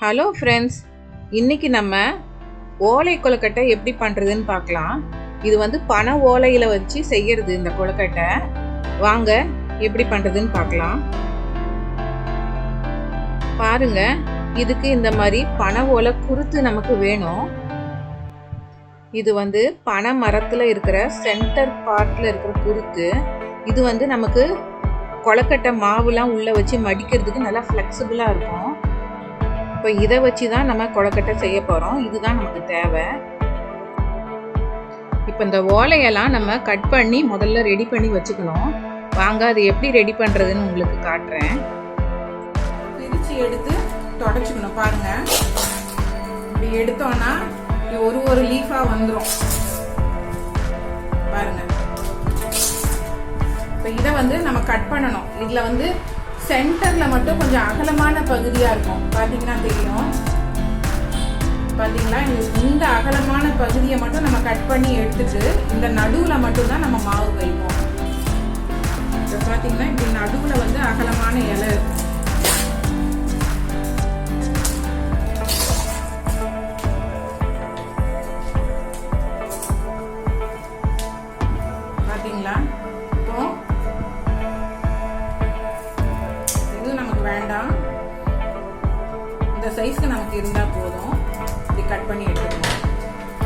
Hello friends, இன்றைக்கி நம்ம ஓலை கொழுக்கட்டை எப்படி பண்ணுறதுன்னு பார்க்கலாம். இது வந்து பனை ஓலையில் வச்சு செய்கிறது இந்த கொழுக்கட்டை. வாங்க எப்படி பண்ணுறதுன்னு பார்க்கலாம். பாருங்க, இதுக்கு இந்த மாதிரி பனை ஓலை குருத்து நமக்கு வேணும். இது வந்து பனை மரத்தில் இருக்கிற சென்டர் பார்ட்டில் இருக்கிற குருத்து. இது வந்து நமக்கு கொழுக்கட்டை மாவுலாம் உள்ளே வச்சு மடிக்கிறதுக்கு நல்லா ஃப்ளெக்சிபிளாக இருக்கும். இப்போ இதை வச்சு தான் நம்ம கொழுக்கட்டை செய்ய போகிறோம். இதுதான் நமக்கு தேவை. இப்போ இந்த ஓலையெல்லாம் நம்ம கட் பண்ணி முதல்ல ரெடி பண்ணி வச்சுக்கணும். வாங்க அது எப்படி ரெடி பண்ணுறதுன்னு உங்களுக்கு காட்டுறேன். பிரித்து எடுத்து தொடச்சிக்கணும். பாருங்கள், இப்படி எடுத்தோன்னா ஒரு லீஃபாக வந்துடும். பாருங்கள், இப்போ இதை வந்து நம்ம கட் பண்ணணும். இதில் வந்து சென்டரில் மட்டும் கொஞ்சம் அகலமான பகுதியாக இருக்கும். பார்த்தீங்கன்னா தெரியும். பார்த்தீங்களா, இந்த அகலமான பகுதியை மட்டும் நம்ம கட் பண்ணி எடுத்துட்டு இந்த நடுவில் மட்டும்தான் நம்ம மாவு வைப்போம். இப்போ பார்த்தீங்கன்னா இப்படி நடுவில் வந்து அகலமான இலை இருக்கும். பார்த்தீங்களா, வேண்டாம், இந்த சைஸ்க்கு நமக்கு இருந்தால் போதும். இப்படி கட் பண்ணி எடுத்துக்கணும்.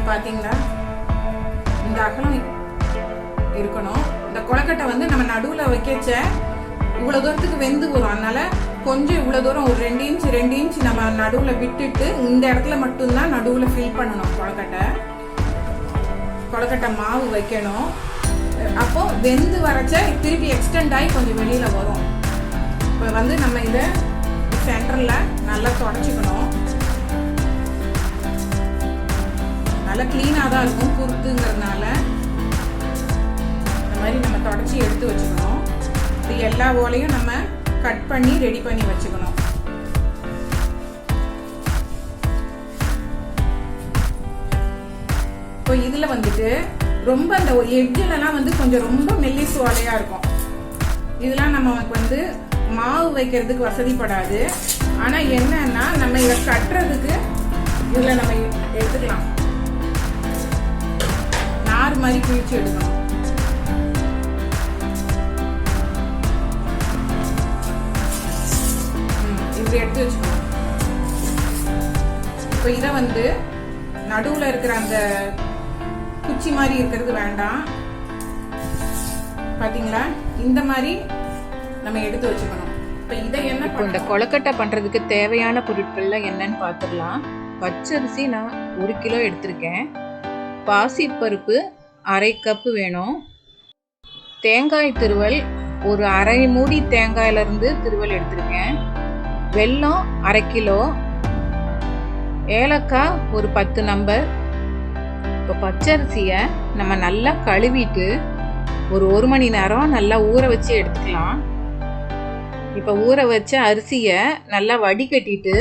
பார்த்தீங்களா, இந்த அகலம் இருக்கணும். இந்த கொழுக்கட்டை வந்து நம்ம நடுவில் வைக்கச்ச இவ்வளோ தூரத்துக்கு வெந்து வரும். அதனால கொஞ்சம் இவ்வளோ தூரம் ஒரு 2 இன்ச் நம்ம நடுவில் விட்டுட்டு இந்த இடத்துல மட்டும்தான் நடுவில் ஃபில் பண்ணணும். கொழுக்கட்டை மாவு வைக்கணும். அப்போ வெந்து வரைச்ச திருப்பி எக்ஸ்டெண்ட் ஆகி கொஞ்சம் வெளியில் வரும். இப்போ வந்து நம்ம இதை சென்டரில் நல்லா தொடச்சிக்கணும். நல்லா க்ளீனாக தான் இருக்கும் குருத்துங்கிறதுனால. இந்த மாதிரி நம்ம தொடச்சி எடுத்து வச்சுக்கணும். இது எல்லா ஓலையும் நம்ம கட் பண்ணி ரெடி பண்ணி வச்சுக்கணும். இப்போ இதில் வந்துட்டு ரொம்ப அந்த எட்ஜிலலாம் வந்து கொஞ்சம் ரொம்ப மெல்லிசு ஓலையாக இருக்கும். இதெல்லாம் நம்ம வந்து மாவு வைக்கிறதுக்கு வசதிப்படாது. ஆனால் என்னன்னா நம்ம இதை கட்டுறதுக்கு இதில் நம்ம எடுத்துக்கலாம். நார் மாதிரி கிழிச்சு எடுக்கணும். இப்படி எடுத்து வச்சுக்கணும். இப்போ இதை வந்து நடுவில் இருக்கிற அந்த குச்சி மாதிரி இருக்கிறது வேண்டாம். பார்த்தீங்களா, இந்த மாதிரி நம்ம எடுத்து வச்சுக்கணும். இப்போ இந்த கொழுக்கட்டை பண்ணுறதுக்கு தேவையான பொருட்கள்லாம் என்னன்னு பார்த்துடலாம். பச்சரிசி நான் 1 கிலோ எடுத்திருக்கேன். பாசிப்பருப்பு 1/2 கப்பு வேணும். தேங்காய் திருவல் ஒரு 1/2 மூடி தேங்காயிலிருந்து திருவல் எடுத்திருக்கேன். வெல்லம் 1/2 கிலோ. ஏலக்காய் ஒரு 10 நம்பர். இப்போ பச்சரிசியை நம்ம நல்லா கழுவிட்டு ஒரு 1 மணி நேரம் நல்லா ஊற வச்சு எடுத்துக்கலாம். இப்போ ஊற வச்ச அரிசியை நல்லா வடிகட்டிட்டு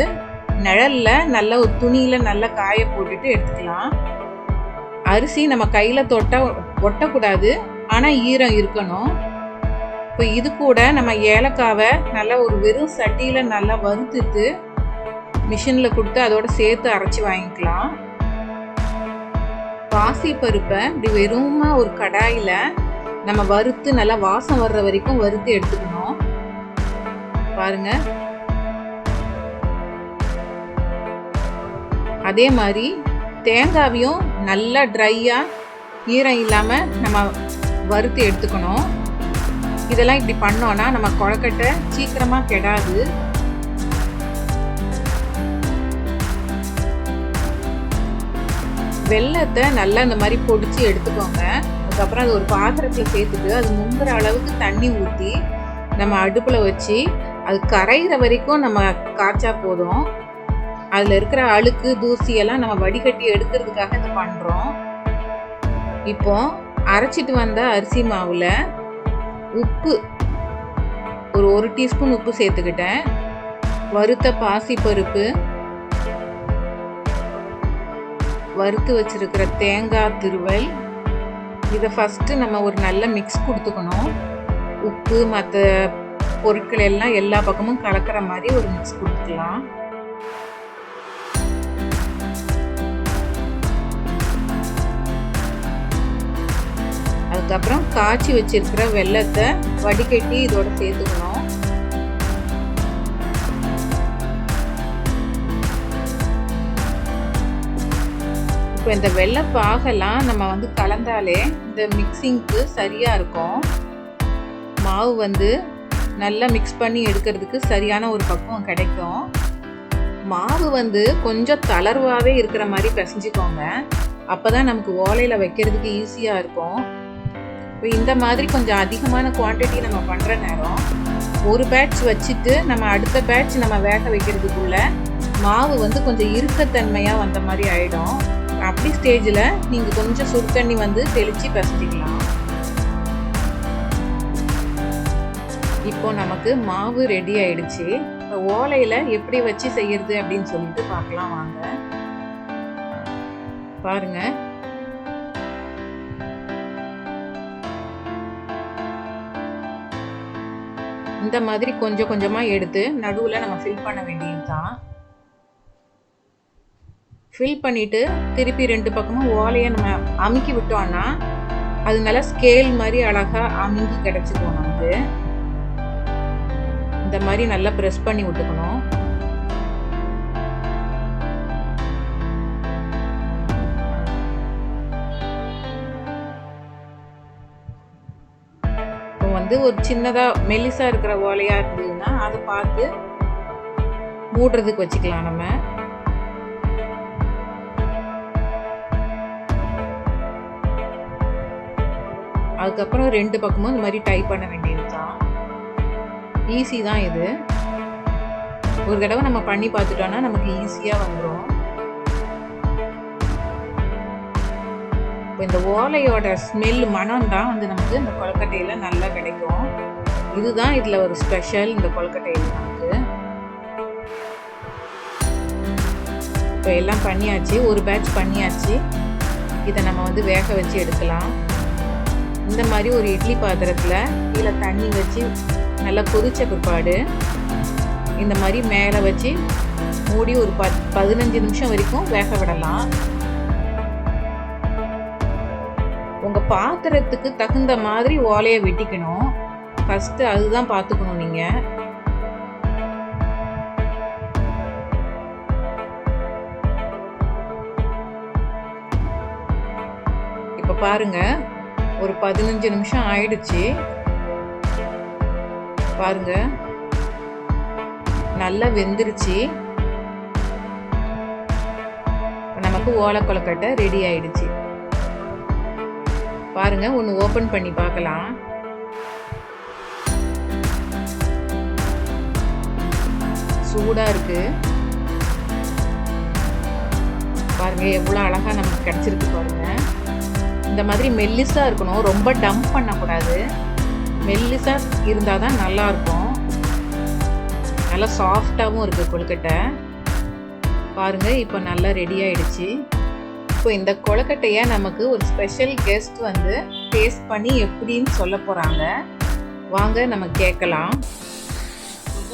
நிழலில் நல்லா ஒரு துணியில் நல்லா காய போட்டுட்டு எடுத்துக்கலாம். அரிசி நம்ம கையில் தொட்டால் ஒட்டக்கூடாது, ஆனால் ஈரம் இருக்கணும். இப்போ இது கூட நம்ம ஏலக்காவை நல்லா ஒரு வெறும் சட்டியில் நல்லா வறுத்துட்டு மிஷினில் கொடுத்து அதோட சேர்த்து அரைச்சி வாங்கிக்கலாம். பாசிப்பருப்பை இப்படி வெறுமா ஒரு கடாயில் நம்ம வறுத்து நல்லா வாசம் வர்ற வரைக்கும் வறுத்து எடுத்துக்கணும். பாருங்க, அதே மாதிரி தேங்காவையும் நல்லா ட்ரையா ஈரம் இல்லாம நம்ம வறுத்து எடுத்துக்கணும். இதெல்லாம் இப்படி பண்ணோம்னா நம்ம கொழுக்கட்டை சீக்கிரமா கெடாது. வெல்லத்தை நல்லா இந்த மாதிரி பொடிச்சு எடுத்துக்கோங்க. அதுக்கப்புறம் அது ஒரு பாத்திரத்தில் சேர்த்துட்டு அது முங்குற அளவுக்கு தண்ணி ஊற்றி நம்ம அடுப்பில் வச்சு அது கரைகிற வரைக்கும் நம்ம காய்ச்சா போதும். அதில் இருக்கிற அழுக்கு தூசியெல்லாம் நம்ம வடிகட்டி எடுக்கிறதுக்காக இதை பண்ணுறோம். இப்போ அரைச்சிட்டு வந்த அரிசி மாவில் உப்பு ஒரு 1 டீஸ்பூன் உப்பு சேர்த்துக்கிட்டேன். வறுத்த பாசிப்பருப்பு, வறுத்து வச்சிருக்கிற தேங்காய் திருவல், இதை ஃபஸ்ட்டு நம்ம ஒரு நல்ல மிக்ஸ் கொடுத்துக்கணும். உப்பு மற்ற பொருட்கள் எல்லாம் எல்லா பக்கமும் கலக்கிற மாதிரி ஒரு மிக்ஸ் கொடுத்துக்கலாம். அதுக்கப்புறம் காய்ச்சி வச்சிருக்கிற வெல்லத்தை வடிகட்டி இதோட சேர்த்துக்கணும். இப்போ இந்த வெல்லப்பாகெல்லாம் நம்ம வந்து கலந்தாலே இந்த மிக்சிங்க்கு சரியாக இருக்கும். மாவு வந்து நல்லா மிக்ஸ் பண்ணி எடுக்கிறதுக்கு சரியான ஒரு பக்குவம் கிடைக்கும். மாவு வந்து கொஞ்சம் தளர்வாகவே இருக்கிற மாதிரி பிசைஞ்சிக்கோங்க. அப்போ தான் நமக்கு ஓலையில் வைக்கிறதுக்கு ஈஸியாக இருக்கும். இப்போ இந்த மாதிரி கொஞ்சம் அதிகமான குவான்டிட்டி நம்ம பண்ணுற நேரம் ஒரு பேட்ச் வச்சுட்டு நம்ம அடுத்த பேட்ச் நம்ம வேக வைக்கிறதுக்குள்ள மாவு வந்து கொஞ்சம் இறுக்கத்தன்மையாக வந்த மாதிரி ஆகிடும். அப்படி ஸ்டேஜில் நீங்கள் கொஞ்சம் சுடு தண்ணி வந்து தெளித்து பிசைஞ்சிக்கலாம். இப்போ நமக்கு மாவு ரெடி ஆயிடுச்சு. இப்போ ஓலையில் எப்படி வச்சு செய்யறது அப்படின்னு சொல்லிட்டு பார்க்கலாம் வாங்க. பாருங்க, இந்த மாதிரி கொஞ்சம் கொஞ்சமாக எடுத்து நடுவில் நம்ம ஃபில் பண்ண வேண்டியது தான். ஃபில் பண்ணிவிட்டு திருப்பி 2 பக்கமும் ஓலையை நம்ம அமுக்கி விட்டோம்னா அது நல்லா ஸ்கேல் மாதிரி அழகாக அமுங்கி கிடச்சிக்கும். நமக்கு இந்த மாதிரி நல்லா ப்ரெஸ் பண்ணி விட்டுக்கணும். இப்போ வந்து ஒரு சின்னதாக மெல்லிசாக இருக்கிற ஓலையாக இருந்ததுன்னா அதை பார்த்து மூடுறதுக்கு வச்சுக்கலாம் நம்ம. அதுக்கப்புறம் 2 பக்கமும் இந்த மாதிரி டைப் பண்ண வேண்டியது தான். ஈஸி தான் இது. ஒரு தடவை நம்ம பண்ணி பார்த்துட்டோன்னா நமக்கு ஈஸியாக வந்துடும். இப்போ இந்த ஓலையோட ஸ்மெல் மனம் தான் வந்து நமக்கு இந்த கொழுக்கட்டையில் நல்லா கிடைக்கும். இதுதான் இதில் ஒரு ஸ்பெஷல் இந்த கொழுக்கட்டையில் நமக்கு. இப்போ எல்லாம் பண்ணியாச்சு, ஒரு பேட்ச் பண்ணியாச்சு. இதை நம்ம வந்து வேக வச்சு எடுக்கலாம். இந்த மாதிரி ஒரு இட்லி பாத்திரத்தில் கீழே தண்ணி வச்சு நல்லா கொதிச்ச பிற்பாடு இந்த மாதிரி மேலே வச்சு மூடி ஒரு 15 நிமிஷம் வரைக்கும் வேக விடலாம். உங்கள் பாத்திரத்துக்கு தகுந்த மாதிரி ஓலையை வெட்டிக்கணும். ஃபஸ்ட்டு அதுதான் பார்த்துக்கணும் நீங்கள். இப்போ பாருங்கள், ஒரு 15 நிமிஷம் ஆயிடுச்சு. பாருங்க, நல்லா வெந்துருச்சு. நமக்கு ஓலை கொழுக்கட்டை ரெடி ஆயிடுச்சு. பாருங்க, ஒன்று ஓபன் பண்ணி பார்க்கலாம். சூடா இருக்கு. பாருங்க எவ்வளோ அழகா நமக்கு கிடைச்சிருக்கு பாருங்க. இந்த மாதிரி மெல்லிசா இருக்கணும், ரொம்ப டம்ப் பண்ணக்கூடாது. மெல்லிசா இருந்தால் தான் நல்லா இருக்கும். நல்லா சாஃப்டாகவும் இருக்குது கொழுக்கட்டை. பாருங்க, இப்போ நல்லா ரெடி ஆயிடுச்சு. இப்போ இந்த கொழுக்கட்டையை நமக்கு ஒரு ஸ்பெஷல் கெஸ்ட் வந்து டேஸ்ட் பண்ணி எப்படின்னு சொல்ல போறாங்க. வாங்க நம்ம கேட்கலாம்.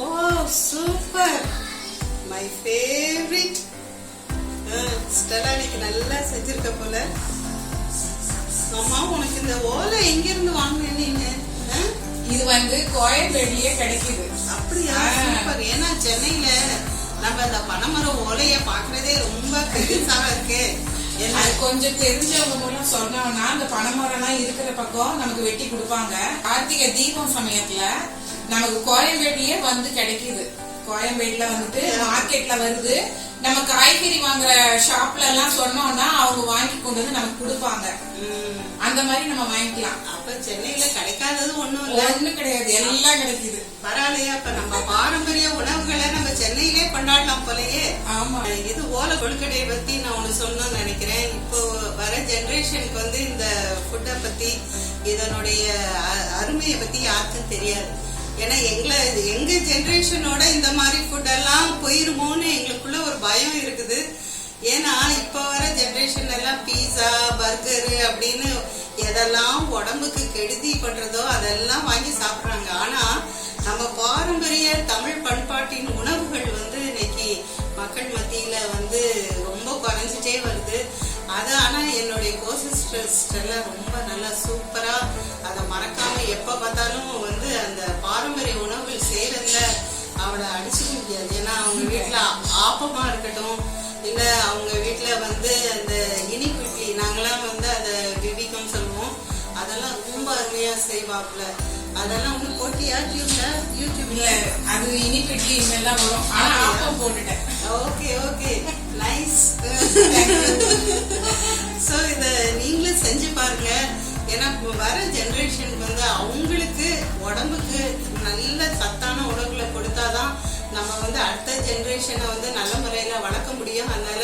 ஓ சூப்பர், மை ஃபேவரிட். ஸ்டெல்லா இன்னைக்கு நல்லா செஞ்சிருக்க போல. அம்மா, உனக்கு இந்த ஓலை எங்க இருந்து வாங்குனீங்க? இது வந்து கோயம்பேடுலயே கிடைக்குது. அப்படியா? சூப்பர். ஏன்னா சென்னையில நம்ம இந்த பனைமரம் ஓலைய பாக்குறதே ரொம்ப பெருசா இருக்கு. அது கொஞ்சம் தெரிஞ்சவங்க மூலம் சொன்னோம்னா அந்த பனைமரம்லாம் இருக்கிற பக்கம் நமக்கு வெட்டி கொடுப்பாங்க. கார்த்திகை தீபம் சமயத்துல நமக்கு கோயம்பேடுலயே வந்து கிடைக்குது. கோயம்பேடுல வந்துட்டு மார்க்கெட்ல வருது. நம்ம காய்கறி வாங்குற ஷாப்ல எல்லாம் சொன்னோம்னா அவங்க வாங்கி கொண்டு வந்து நமக்கு கொடுப்பாங்க. அந்த மாதிரி நம்ம வாங்கிக்கலாம். அப்ப சென்னையில கிடைக்காதது ஒண்ணும் கிடையாது, எல்லாம் கிடைக்குது. பரவாயில்லையா? அப்ப நம்ம பாரம்பரிய உணவுகளை நம்ம சென்னையிலே கொண்டாடலாம் போலயே. ஆமா. இது ஓலை கொழுக்கட்டையை பத்தி நான் ஒண்ணு சொல்லணும்னு நினைக்கிறேன். இப்போ வர ஜெனரேஷனுக்கு வந்து இந்த ஃபுட்டை பத்தி, இதனுடைய அருமையை பத்தி யாருக்கும் தெரியாது. ஏன்னா எங்க ஜெனரேஷனோட இந்த மாதிரி ஃபுட் எல்லாம் போயிருமோன்னு எங்களுக்குள்ள ஒரு பயம் இருக்குது. ஏன்னா இப்ப வர ஜெனரேஷன் எல்லாம் பீஸா, பர்கரு அப்படின்னு எதெல்லாம் உடம்புக்கு கெடுதி பண்றதோ அதெல்லாம் வாங்கி சாப்பிடுறாங்க. ஆனா நம்ம பாரம்பரிய தமிழ் பண்பாட்டின் உணவுகள் வந்து இன்னைக்கு மக்கள் மத்தியில வந்து ரொம்ப குறைஞ்சிட்டே வருது. அது ஆனால் என்னுடைய கோசிஸ்டர்ஸ் எல்லாம் ரொம்ப நல்லா சூப்பராக அதை மறக்காம எப்போ பார்த்தாலும் வந்து அந்த பாரம்பரிய உணவுகள் செய்யறதுல அவளை அடிச்சுக்க முடியாது. ஏன்னா அவங்க வீட்டில் ஆப்பமா இருக்கட்டும், இல்லை அவங்க வீட்டில் வந்து அந்த இனிப்பு இட்லி, நாங்களாம் வந்து அதை விவிக்கும் சொல்லுவோம், அதெல்லாம் ரொம்ப அருமையாக செய்வாப்புல. அதெல்லாம் வந்து போட்டியா யூடியூப்ல அது இனிப்பு இட்லி இனிமேல்லாம் வரும். ஆனால் ஆப்பம் போட்டுட்டேன். Okay okay nice. ஸோ இதை நீங்களும் செஞ்சு பாருங்க. ஏன்னா வர ஜென்ரேஷனுக்கு வந்து அவங்களுக்கு உடம்புக்கு நல்ல சத்தான உணவுகளை கொடுத்தாதான் நம்ம வந்து அடுத்த ஜென்ரேஷனை வந்து நல்ல முறையில் வளர்க்க முடியும். அதனால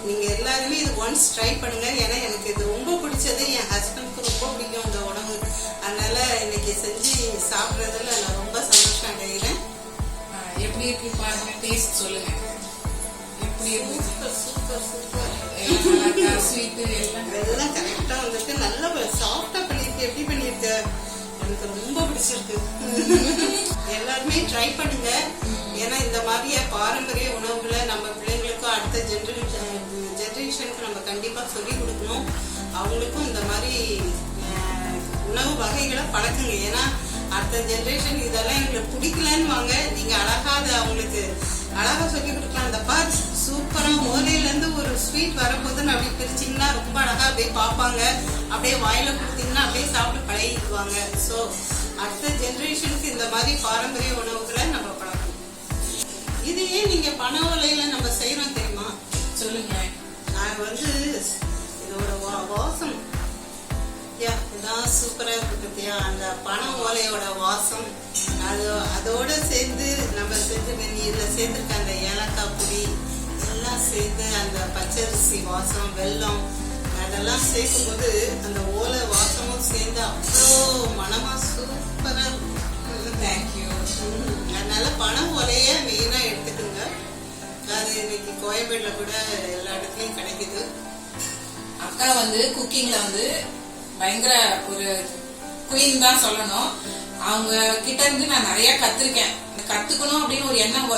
நீங்க எல்லாருமே இது ஒன்ஸ் ட்ரை பண்ணுங்க. ஏன்னா எனக்கு இது ரொம்ப பிடிச்சது, என் ஹஸ்பண்டுக்கு ரொம்ப பிடிக்கும் இந்த உணவு. அதனால இன்னைக்கு செஞ்சு சாப்பிட்றதுல நான் ரொம்ப சந்தோஷம் அடைகிறேன். எப்படி இருக்கு பாருங்க, டேஸ்ட் சொல்லுங்க. எப்படி இருக்கு? Super super super. ஸ்வீட்டு எல்லாம் கரெக்டா வந்துட்டு நல்லா சாஃப்டா பண்ணிருக்கு. எப்படி பண்ணிருக்க? எனக்கு ரொம்ப பிடிச்சிருக்கு. எல்லாருமே ட்ரை பண்ணுங்க. ஏன்னா இந்த மாதிரியே பாரம்பரிய உணவுகளை நம்ம பிள்ளைங்களுக்கும் அடுத்த ஜெனரேஷனுக்கு நம்ம கண்டிப்பா சொல்லி கொடுக்கணும். அவங்களுக்கும் இந்த மாதிரி உணவு வகைகளை பழக்குங்க. ஏன்னா அடுத்த ஜெனரேஷன் இதெல்லாம் எங்களுக்கு பிடிக்கலன்னு வாங்க, நீங்க அழகா அதை அவங்களுக்கு அழகா சொல்லி கொடுக்கலாம். அந்த பார் சூப்பரா ஓலையில இருந்து ஒரு ஸ்வீட் வரும்போது அப்படி பிரிச்சிங்கன்னா ரொம்ப அழகா அப்படியே பார்ப்பாங்க. அப்படியே வாயில கொடுத்தீங்கன்னா அப்படியே சாப்பிட்டு பழகிக்குவாங்க. ஸோ அடுத்த ஜெனரேஷனுக்கு இந்த மாதிரி பாரம்பரிய உணவுகளை நம்ம பழக்கணும். இதையே நீங்க பனை ஓலையில நம்ம செய்யறோம் தெரியுமா? சொல்லுங்க. நான் வந்து இதோட வாசம் இதான் சூப்பரா இருக்கு பத்தியா, அந்த பனை ஓலையோட வாசம். அதோட சேர்ந்து நம்ம செஞ்சு இதுல சேர்த்துருக்க அந்த ஏலக்காய் பொடி எல்லாம் சேர்ந்து அந்த பச்சரிசி வாசம், வெல்லம் அதெல்லாம் சேர்க்கும் போது அந்த ஓலை வாசமும் சேர்ந்து அவ்வளோ மனமா சூப்பரா இருக்கும். தேங்க்யூ. அதனால பனை ஓலைய மெயினா எடுத்துக்கோங்க. அது இன்னைக்கு கோயம்பேடுல கூட எல்லா இடத்துலயும் கிடைக்குது. அக்கா வந்து குக்கிங்ல வந்து பயங்கர ஒரு குயின் தான் சொல்லணும். அவங்க கிட்ட இருந்து நான் நிறைய கத்துருக்கேன். கத்துக்கணும் அப்படின்னு ஒரு எண்ணம்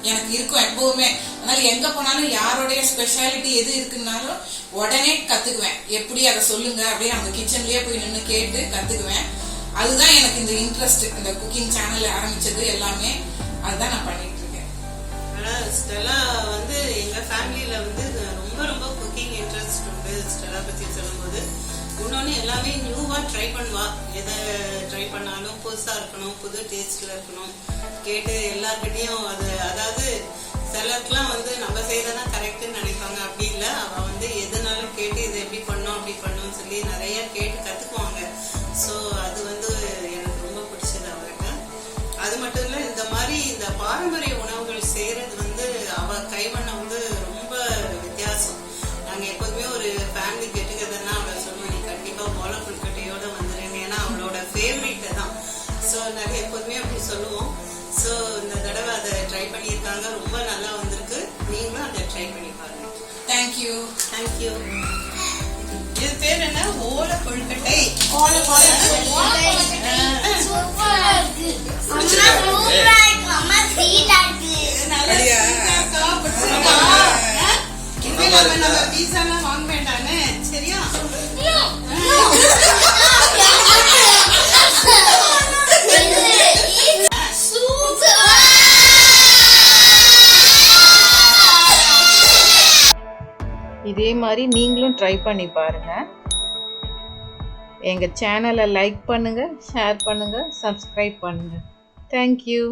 எனக்கு இருக்கும் எப்பவுமே. அதனால எங்க போனாலும் யாரோடைய ஸ்பெஷாலிட்டி எது இருக்குன்னாலும் உடனே கத்துக்குவேன். எப்படி அதை சொல்லுங்க அப்படியே அவங்க கிச்சன்லயே போய் நின்று கேட்டு கத்துக்குவேன். அதுதான் எனக்கு இந்த இன்ட்ரெஸ்ட், இந்த குக்கிங் சேனல் ஆரம்பிச்சது எல்லாமே அதுதான் நான் பண்ணிட்டு இருக்கேன். ஸ்டெல்லா வந்து எங்க ஃபேமிலியில வந்து ரொம்ப ரொம்ப குக்கிங் இன்ட்ரெஸ்ட் உண்டு. ஸ்டெல்லா பத்தி சொல்லும்போது இன்னொன்னு எல்லாமே நியூவா ட்ரை பண்ணுவா. எதை ட்ரை பண்ணாலும் புதுசா இருக்கணும், புது டேஸ்ட்ல இருக்கணும். கேட்டு எல்லார்கிட்டையும் அது, அதாவது சிலருக்குலாம் வந்து நம்ம செய்யறதான் கரெக்ட்னு நினைப்பாங்க. அப்படி இல்லை, அவ வந்து எதுனாலும் கேட்டு இதை எப்படி பண்ணோம் அப்படி பண்ணோம்னு சொல்லி நிறைய கேட்டு கத்துக்குவாங்க. ஸோ அது வந்து எனக்கு ரொம்ப பிடிச்சது அவருக்கு. அது மட்டும் இல்லை, இந்த மாதிரி இந்த பாரம்பரிய உணவுகள் செய்யறது வந்து அவ கைவண்ணம் வந்து ரொம்ப வித்தியாசம். நாங்க எப்போதுமே ஒரு ஃபேமிலி கெட்டுக்கிறதுனா அவளை சொல்லுவோம், நீ கண்டிப்பா ஓலை கொழுக்கட்டையோட வந்துடுங்க. ஏன்னா அவளோட ஃபேவரட் தான். ஸோ நாங்கள் எப்போதுமே அப்படி சொல்லுவோம். ஸோ இந்த தடவை அதை ட்ரை பண்ணியிருக்காங்க, ரொம்ப நல்லா வந்திருக்கு. நீங்களும் அதை ட்ரை பண்ணி பாருங்க. தேங்க்யூ. தேங்க்யூ. இது பேர் என்ன? ஓலை கொழுக்கட்டை. நம்ம பீஸாலாம் வாங்க வேண்டானே, சரியா? இதே மாதிரி நீங்களும் ட்ரை பண்ணி பாருங்க. எங்கள் சேனலை லைக் பண்ணுங்கள், ஷேர் பண்ணுங்கள், சப்ஸ்கிரைப் பண்ணுங்கள். தேங்க்யூ.